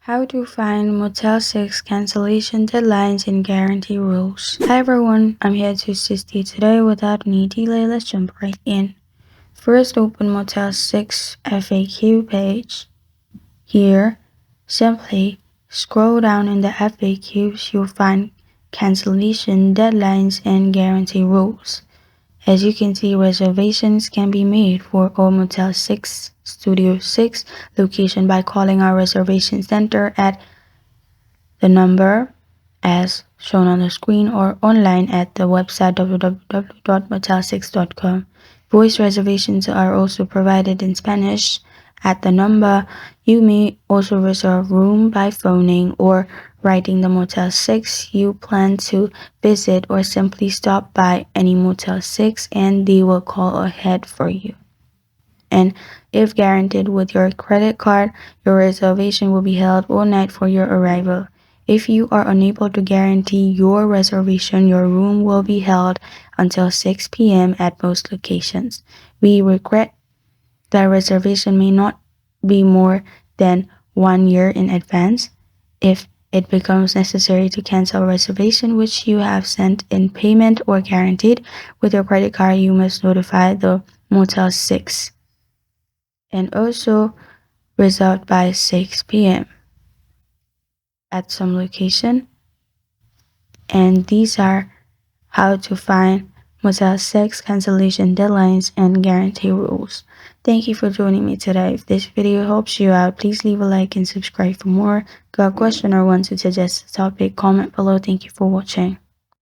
How to find Motel 6 cancellation deadlines and guarantee rules. Hi everyone, I'm here to assist you today without any delay. Let's jump right in. First, open Motel 6 FAQ page. Here, simply scroll down in the FAQs, you'll find cancellation deadlines and guarantee rules. As you can see, reservations can be made for all Motel 6 Studio 6 location by calling our reservation center at the number as shown on the screen or online at the website www.motel6.com. Voice reservations are also provided in Spanish at the number. You may also reserve room by phoning or writing the Motel 6 you plan to visit, or simply stop by any Motel 6 and they will call ahead for you. And if guaranteed with your credit card, your reservation will be held all night for your arrival. If you are unable to guarantee your reservation, your room will be held until 6 p.m. at most locations. We regret that reservation may not be more than 1 year in advance. If it becomes necessary to cancel a reservation which you have sent in payment or guaranteed with your credit card, you must notify the Motel 6 and also reserved by 6 p.m. at some location. And these are how to find Motel 6 cancellation deadlines and guarantee rules. Thank you for joining me today. If this video helps you out, please leave a like and subscribe for more. Got a question or want to suggest a topic, comment below. Thank you for watching.